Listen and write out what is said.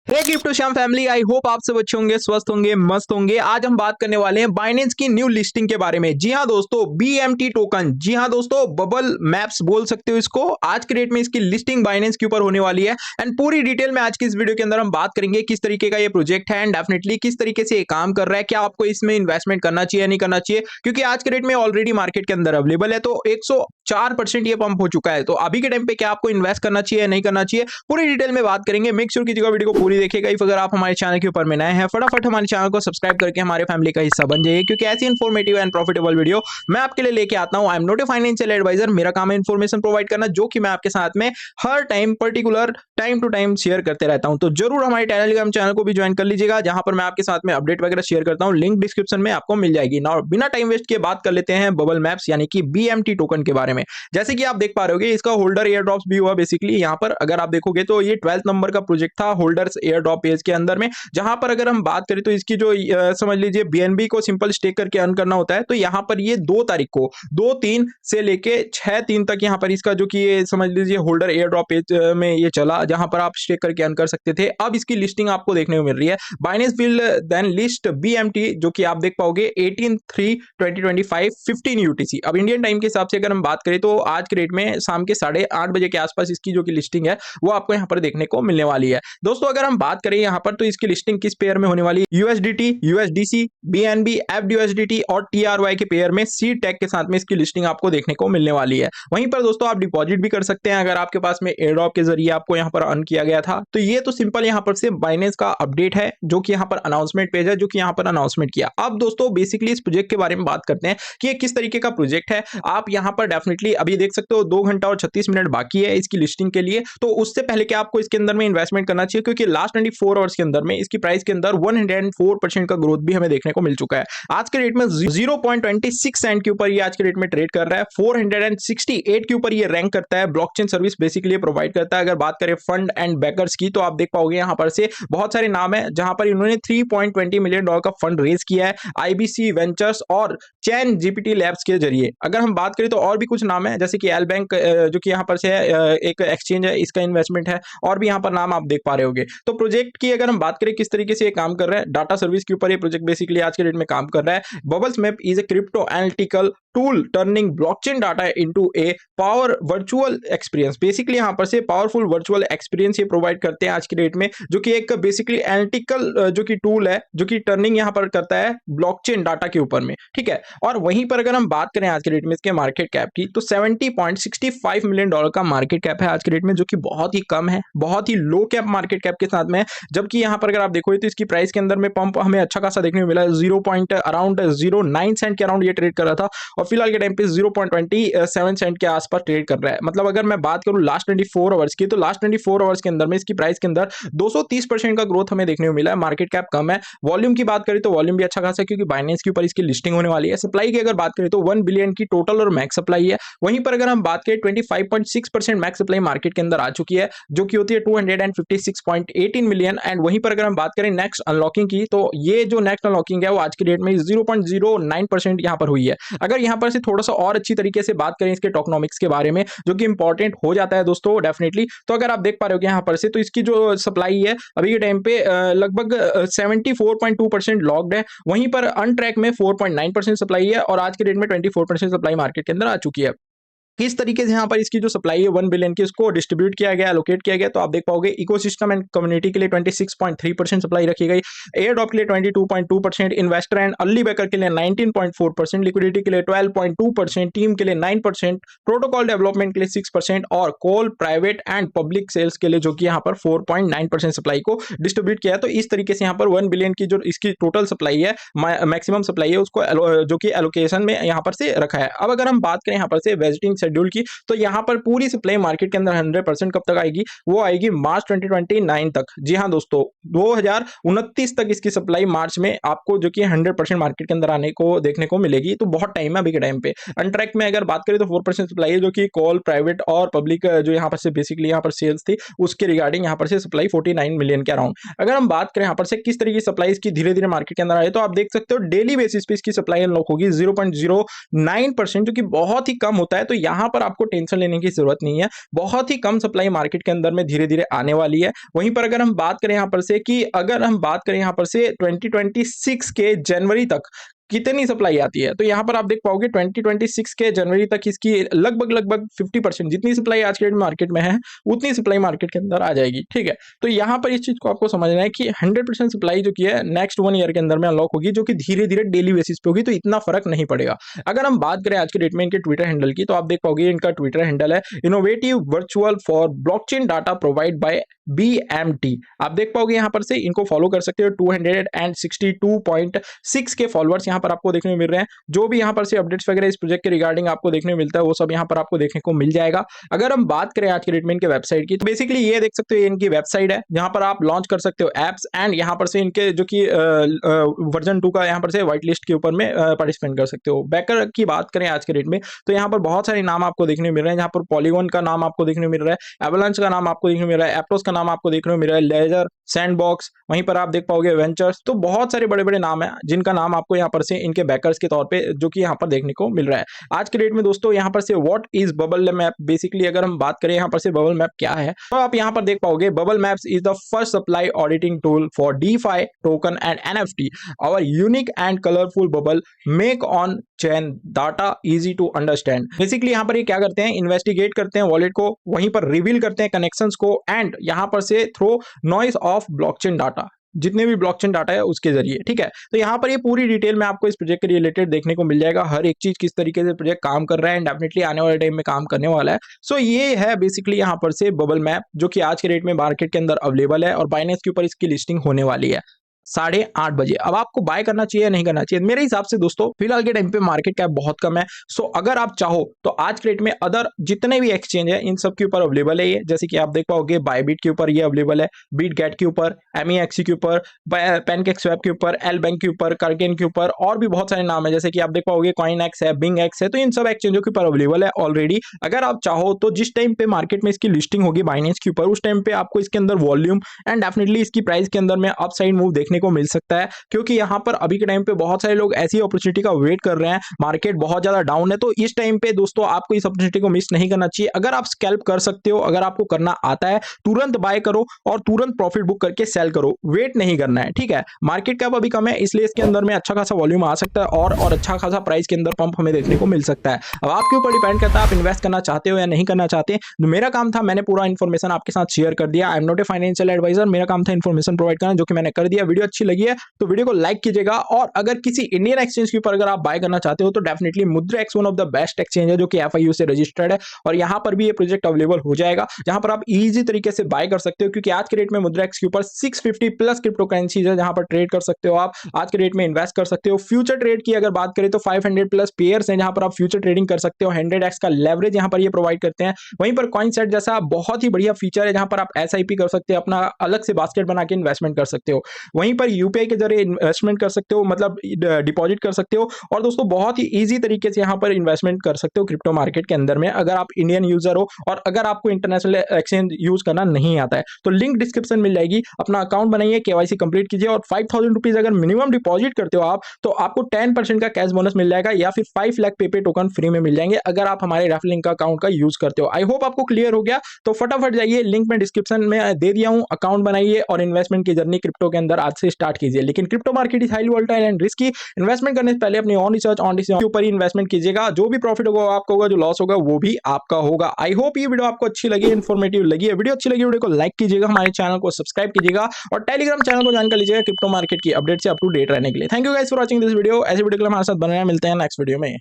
Hey crypto Shyam family, I hope आप सब अच्छे होंगे, स्वस्थ होंगे, मस्त होंगे। आज हम बात करने वाले हैं बाइनेंस की न्यू लिस्टिंग के बारे में। जी हाँ दोस्तों, बीएमटी टोकन, जी हाँ दोस्तों, बबल मैप्स बोल सकते हो इसको। आज के डेट में इसकी लिस्टिंग बाइनेंस के ऊपर होने वाली है एंड पूरी डिटेल में आज की इस वीडियो के अंदर हम बात करेंगे किस तरीके का ये प्रोजेक्ट है एंड डेफिनेटली किस तरीके से ये काम कर रहा है, क्या आपको इसमें इन्वेस्टमेंट करना चाहिए या नहीं करना चाहिए, क्योंकि आज के डेट में ऑलरेडी मार्केट के अंदर अवेलेबल है। तो 104% ये पंप हो चुका है। तो अभी के टाइम पे क्या आपको इन्वेस्ट करना चाहिए या नहीं करना चाहिए, पूरी डिटेल में बात करेंगे। मेक श्योर कीजिएगा वीडियो को पूरी देखिएगा। इफ अगर आप हमारे चैनल के ऊपर में नए हैं, फटाफट हमारे चैनल को सब्सक्राइब करके हमारे फैमिली का हिस्सा बन जाइए, क्योंकि ऐसी इन्फॉर्मेटिव एंड प्रॉफिटेबल वीडियो मैं आपके लिए लेके आता हूं। I am not a financial adviser, मेरा काम है इन्फॉर्मेशन प्रोवाइड करना, जो कि मैं आपके साथ में हर time particular time to time share करते रहता हूं। तो जरूर हमारे टेलीग्राम चैनल को भी ज्वाइन कर लीजिएगा, जहां पर मैं आपके साथ में अपडेट वगैरह शेयर करता हूं। लिंक डिस्क्रिप्शन में आपको मिल जाएगी ना। बिना टाइम वेस्ट किए बात कर लेते हैं बबल मैप्स यानी कि बीएमटी टोकन के बारे में। जैसे कि आप देख पा रहे होगे, इसका होल्डर एयर ड्रॉप्स भी हुआ बेसिकली। यहाँ पर अगर आप देखोगे तो ये 12th नंबर का प्रोजेक्ट था होल्डर्स एयर ड्रॉप पेज के अंदर में, जहां पर अगर हम बात करें तो इसकी जो समझ लीजिए बीएनबी को सिंपल स्टेक करके अर्न करना होता है। तो यहाँ पर ये 2 तारीख को 2/3 से लेके 6/3 तक यहाँ पर इसका जो कि ये समझ लीजिए होल्डर एयर ड्रॉप पेज में ये चला, जहां पर आप स्टेक करके अर्न कर सकते थे। अब इसकी लिस्टिंग आपको देखने को मिल रही है। Binance will then list BMT, जो कि आप देख पाओगे 18/3/2025 15 यूटीसी। अब इंडियन टाइम के हिसाब से अगर हम बात करें तो आज के डेट में शाम के 8:30 बजे के आसपास इसकी जो कि लिस्टिंग है वो आपको यहाँ पर देखने को मिलने वाली है। दोस्तों अगर हम बात करें यहाँ पर तो इसकी लिस्टिंग किस पेयर में होने वाली है, यूएसडीटी, यूएसडीसी, बीएनबी, एफडीयूएसडीटी और टीआरवाई के पेयर में सी टैग के साथ में इसकी लिस्टिंग आपको देखने को मिलने वाली है। वहीं पर दोस्तों आप डिपॉजिट भी कर सकते हैं अगर आपके पास में एयर ड्रॉप के जरिए आपको यहाँ पर अर्न किया गया था। तो ये तो सिंपल यहाँ पर से बाइनेंस का अपडेट है, जो कि यहाँ पर अनाउंसमेंट पेज है, जो कि यहाँ पर अनाउंसमेंट किया। अब दोस्तों बेसिकली इस प्रोजेक्ट के बारे में बात करते हैं कि ये किस तरीके का प्रोजेक्ट है। आप यहाँ पर डेफिनेटली अभी देख सकते हो 2 घंटा और 36 मिनट बाकी है इसकी लिस्टिंग के लिए। तो उससे पहले क्या आपको इसके अंदर में इन्वेस्टमेंट करना चाहिए, क्योंकि लास्ट 24 आवर्स के अंदर में इसकी प्राइस के अंदर 104% का ग्रोथ भी हमें देखने को मिल चुका है। आज के रेट में 0.26 सेंट के ऊपर ये आज के रेट में ट्रेड कर रहा है। 468 के ऊपर ये रैंक करता है। ब्लॉकचेन सर्विस बेसिकली प्रोवाइड करता है। अगर बात करें फंड एंड बैकर्स की तो आप देख पाओगे यहाँ पर से बहुत सारे नाम है, जहां पर इन्होंने $3.20 मिलियन का फंड रेज किया है आईबीसी वेंचर्स और चैन जीपीटी लैब्स के जरिए। अगर हम बात करें तो और भी कुछ नाम है, जैसे कि एल बैंक, जो कि यहाँ पर से एक एक्सचेंज है, इसका इन्वेस्टमेंट है, और भी यहाँ पर नाम आप देख पा रहे होंगे। तो प्रोजेक्ट की अगर हम बात करें किस तरीके से ये काम कर रहा है, डाटा सर्विस के ऊपर ये प्रोजेक्ट बेसिकली आज के डेट में काम कर रहा है। Bubbles map is a crypto analytical tool turning blockchain data into A power virtual experience. Basically यहाँ पर से पावरफुल वर्चुअल एक्सपीरियंस ये प्रोवाइड करते हैं आज की डेट में, जो कि एक बेसिकली एनालिटिकल जो कि टूल है, जो कि टर्निंग यहाँ पर करता है ब्लॉकचेन डाटा के ऊपर में, ठीक है। और वहीं पर अगर हम बात करें आज के डेट में इसके मार्केट कैप की, तो $70.65 मिलियन का मार्केट कैप है आज के डेट में, जो कि बहुत ही कम है, बहुत ही लो कैप मार्केट कैप के साथ में। जबकि यहाँ पर अगर आप देखोगे तो इसकी प्राइस के अंदर में पंप हमें अच्छा खासा देखने को मिला है। 0.09 सेंट के अराउंड ये ट्रेड कर रहा था, और फिलहाल के टाइम पे 0.27 सेंट के आसपास ट्रेड कर रहा है। मतलब अगर मैं बात करूं लास्ट 24 आवर्स की, तो लास्ट 24 आवर्स के अंदर में इसकी प्राइस के अंदर 230% का ग्रोथ हमें देखने को मिला है। मार्केट कैप कम है। वॉल्यूम की बात करें तो वॉल्यूम भी अच्छा खासा है, क्योंकि बाइनेंस के ऊपर इसकी लिस्टिंग होने वाली है। सप्लाई की अगर बात करें तो 1 बिलियन की टोटल और मैक्स सप्लाई है। वहीं पर अगर हम बात करें 25.6% मैक्स सप्लाई मार्केट के अंदर आ चुकी है, जो कि होती है 256.18 मिलियन। एंड वहीं पर अगर हम बात करें नेक्स्ट अनलॉकिंग की, तो ये जो नेक्स्ट अनलॉकिंग है वो आज की डेट में 0.09% यहाँ पर हुई है। अगर यहाँ पर से थोड़ा सा और अच्छी तरीके से बात करें इसके टोकनॉमिक्स के बारे में, जो कि इंपॉर्टेंट हो जाता है दोस्तों डेफिनेटली, तो अगर आप देख पा रहे हो यहाँ पर से, तो इसकी जो सप्लाई है अभी के टाइम पे लगभग 74.2% लॉक्ड है। वहीं पर अनट्रैक में 4.9% सप्लाई है, और आज के डेट में 24% सप्लाई मार्केट के अंदर आ चुकी है। किस तरीके से यहाँ पर इसकी जो सप्लाई है 1 बिलियन की, उसको डिस्ट्रीब्यूट किया गया, एलोकेट किया गया, तो आप देख पाओगे इकोसिस्टम एंड कम्युनिटी के लिए 26.3% सप्लाई रखी गई, एयर ड्रॉप के लिए 22.2%, इन्वेस्टर एंड अर्ली बैकर के लिए 19.4%, लिक्विडिटी के लिए 12.2%, टीम के लिए 9%, प्रोटोकॉल डेवलपमेंट के लिए 6%, और कोल प्राइवेट एंड पब्लिक सेल्स के लिए जो कि यहाँ पर 4.9% सप्लाई को डिस्ट्रीब्यूट किया। तो इस तरीके से यहाँ पर 1 बिलियन की जो इसकी टोटल सप्लाई है, मैक्सिमम सप्लाई है, उसको जो कि एलोकेशन में यहाँ पर से रखा है। अब अगर हम बात करें यहाँ पर से वेस्टिंग शेड्यूल की, तो यहां पर पूरी सप्लाई मार्केट के अंदर 100% कब तक आएगी, वो आएगी मार्च 2029 तक। जी हां दोस्तों, 2029 तक इसकी सप्लाई मार्च में आपको जो कि 100% मार्केट के अंदर आने को देखने को मिलेगी। तो बहुत टाइम है अभी के टाइम पे। अनट्रैक में अगर बात करें तो 4% सप्लाई है, जो कि कॉल प्राइवेट और पब्लिक जो यहां पर से बेसिकली यहां पर सेल्स थी, उसके रिगार्डिंग यहां पर से सप्लाई 49 मिलियन के अराउंड। अगर हम बात करें यहां पर से किस तरीके की सप्लाई इसकी धीरे धीरे मार्केट के अंदर आए, तो आप देख सकते हो डेली बेसिस पे इसकी सप्लाई अनलॉक होगी 0.09%, जो कि बहुत ही कम होता है। तो यहां यहाँ पर आपको टेंशन लेने की जरूरत नहीं है। बहुत ही कम सप्लाई मार्केट के अंदर में धीरे धीरे आने वाली है। वहीं पर अगर हम बात करें यहाँ पर से कि अगर हम बात करें यहाँ पर से 2026 के जनवरी तक कितनी सप्लाई आती है, तो यहाँ पर आप देख पाओगे 2026 के जनवरी तक इसकी लगभग 50% जितनी सप्लाई आज के डेट में मार्केट में है उतनी सप्लाई मार्केट के अंदर आ जाएगी। ठीक है, तो यहाँ पर इस चीज को आपको समझना है कि 100% सप्लाई जो की है नेक्स्ट 1 ईयर के अंदर में अनलॉक होगी, जो कि धीरे धीरे डेली बेसिस पे होगी, तो इतना फर्क नहीं पड़ेगा। अगर हम बात करें आज के डेट में इनके ट्विटर हैंडल की, तो आप देख पाओगे इनका ट्विटर हैंडल है innovative virtual for blockchain data provide by BMT। आप देख पाओगे यहाँ पर से इनको फॉलो कर सकते हो। 262.6 के फॉलोअर्स यहाँ पर आपको देखने को मिल रहे हैं। जो भी यहाँ पर से अपडेट्स वगैरह इस प्रोजेक्ट के रिगार्डिंग आपको देखने को मिलता है वो सब यहाँ पर आपको देखने को मिल जाएगा। अगर हम बात करें आज के डेट में इनके वेबसाइट की, तो बेसिकली ये देख सकते हो इनकी वेबसाइट है जहाँ पर आप लॉन्च कर सकते हो एप्स, एंड यहाँ पर से इनके जो कि वर्जन 2 का यहाँ पर से व्हाइट लिस्ट के ऊपर में पार्टिसिपेट कर सकते हो। बैकर की बात करें आज के डेट में, तो यहाँ पर बहुत सारे नाम आपको देखने को मिल रहे हैं। यहाँ पर पॉलीगॉन का नाम आपको देखने को मिल रहा है, एवलांच का नाम आपको देखने को मिल रहा है, एप्टोस का नाम आपको देखने को मिल रहा है, लेजर, सैंडबॉक्स, वहीं पर आप देख पाओगे वेंचर्स। तो बहुत सारे बड़े बड़े नाम हैं जिनका नाम आपको यहाँ पर से इनके बैकर्स के तौर पे जो कि यहाँ पर देखने को मिल रहा है आज के डेट में। दोस्तों यहाँ पर से what is bubble map, basically अगर हम बात करें यहाँ पर से बबल मैप क्या है, तो आप यहाँ पर देख पाओगे bubble maps is the first supply auditing tool for DeFi token and NFT। Our unique and colourful bubble make on chain data easy to understand. Basically यहाँ पर ये क्या करते हैं, इन्वेस्टिगेट करते हैं वॉलेट को, वहीं पर रिवील करते हैं कनेक्शंस को, एंड यहाँ पर से through noise of blockchain data, जितने भी ब्लॉकचेन डाटा है उसके जरिए। ठीक है, तो यहाँ पर ये पूरी डिटेल में आपको इस प्रोजेक्ट के रिलेटेड देखने को मिल जाएगा, हर एक चीज किस तरीके से प्रोजेक्ट काम कर रहा है, एंड डेफिनेटली आने वाले टाइम में काम करने वाला है। सो ये है बेसिकली यहाँ पर से बबल मैप, जो कि आज के डेट में मार्केट के अंदर अवेलेबल है और बाइनेंस के ऊपर इसकी लिस्टिंग होने वाली है 8:30 बजे। अब आपको बाय करना चाहिए या नहीं करना चाहिए, मेरे हिसाब से दोस्तों फिलहाल के टाइम पे मार्केट कैप बहुत कम है। सो अगर आप चाहो तो आज के डेट में अदर जितने भी एक्सचेंज है इन सब के ऊपर अवेलेबल है ये, जैसे कि आप देख पाओगे बायबिट के ऊपर ये अवेलेबल है, बीटगेट के ऊपर, MEXC के ऊपर, पैनकेक्सवैप के ऊपर, एल बैंक के ऊपर, कर्टेन के ऊपर, और भी बहुत सारे नाम है जैसे कि आप देख पाओगे कॉइनएक्स है, बिंगएक्स है। तो इन सब एक्सचेंजों के ऊपर अवेलेबल है ऑलरेडी। अगर आप चाहो तो जिस टाइम पे मार्केट में इसकी लिस्टिंग होगी बाइनेंस के ऊपर, उस टाइम पे आपको इसके अंदर वॉल्यूम एंड डेफिनेटली इसकी प्राइस के अंदर में अपसाइड मूव देखने को मिल सकता है, क्योंकि यहां पर अभी के टाइम पे बहुत सारे लोग ऐसी अपॉर्चुनिटी का वेट कर रहे हैं। मार्केट बहुत ज्यादा डाउन है, तो इस टाइम पे दोस्तों आपको इस अपॉर्चुनिटी को मिस नहीं करना चाहिए। अगर आप स्कैल्प कर सकते हो, अगर आपको करना आता है, तुरंत बाय करो और तुरंत प्रॉफिट बुक करके सेल करो, वेट नहीं करना है। ठीक है, मार्केट कैप अभी कम है इसलिए इसके अंदर में अच्छा खासा वॉल्यूम आ सकता है और अच्छा खासा प्राइस के अंदर पंप हमें देखने को मिल सकता है। अब आपके ऊपर डिपेंड करता है आप इन्वेस्ट करना चाहते हो या नहीं करना चाहते। मेरा काम था, मैंने पूरा इन्फॉर्मेशन आपके साथ शेयर कर दिया। I am not a financial adviser, मेरा काम था इन्फॉर्मेशन प्रोवाइड करना, जो कि मैंने कर दिया। वीडियो अच्छी लगी है तो वीडियो को लाइक कीजिएगा, और अगर किसी इंडियन एक्सचेंज के ऊपर अगर आप बाय करना चाहते हो तो definitely MudraEx one of the best exchange है, जो कि FIU से रजिस्टर्ड है, और यहां पर भी ये प्रोजेक्ट अवेलेबल हो जाएगा जहां पर आप इजी तरीके से बाय कर सकते हो। क्योंकि आज के रेट में मुद्राएक्स के ऊपर 650 प्लस क्रिप्टो करेंसीज है जहां पर ट्रेड कर सकते हो, आप आज के रेट में इन्वेस्ट कर सकते हो। फ्यूचर ट्रेड की अगर बात करें तो 500 प्लस पेयर्स हैं जहां पर आप फ्यूचर ट्रेडिंग कर सकते हो। 100x का लेवरेज यहां पर ये प्रोवाइड करते हैं। वहीं पर कॉइनसेट जैसा बहुत ही बढ़िया फीचर है जहां पर आप SIP कर सकते हो, अपना अलग से बास्केट बना के इन्वेस्टमेंट कर सकते हो। वहीं पर UPI के जरिए इन्वेस्टमेंट कर सकते हो, मतलब डिपॉजिट कर सकते हो, और दोस्तों बहुत ही इजी तरीके से यहां पर इन्वेस्टमेंट कर सकते हो क्रिप्टो मार्केट के अंदर में, अगर आप इंडियन यूजर हो और अगर आपको इंटरनेशनल एक्सचेंज यूज करना नहीं आता है। तो लिंक डिस्क्रिप्शन मिल जाएगी, अपना अकाउंट बनाइए, KYC कंप्लीट कीजिए, और 5000 रुपीज अगर मिनिमम डिपॉजिट करते हो आप तो आपको 10% का कैश बोनस मिल जाएगा, या फिर 5 लाख पेपे टोकन फ्री में मिल जाएंगे अगर आप हमारे रेफरल लिंक का अकाउंट का यूज करते हो। आई होप आपको क्लियर हो गया, तो फटाफट जाइए, लिंक में डिस्क्रिप्शन में दे दिया हूं, अकाउंट बनाइए और इन्वेस्टमेंट की जर्नी क्रिप्टो के अंदर आज से स्टार्ट कीजिए। लेकिन crypto market is highly volatile and risky, investment करने से पहले अपनी ऑन रिसर्च के ऊपर ही इन्वेस्टमेंट कीजिएगा। जो भी प्रॉफिट होगा आपका होगा, जो लॉस होगा वो भी आपका होगा। आई होप ये वीडियो आपको अच्छी लगी, इन्फॉर्मेटिव लगी है। वीडियो अच्छी लगी, वीडियो को लाइक कीजिएगा, हमारे चैनल को सब्सक्राइब कीजिएगा और टेलीग्राम चैनल को ज्वाइन कर लीजिएगा क्रिप्टो मार्केट की अपडेट से अप टू डेट रहने के लिए। Thank you guys for watching this video. ऐसे वीडियो के लिए हमारे साथ बने रहें, मिलते हैं नेक्स्ट वीडियो में।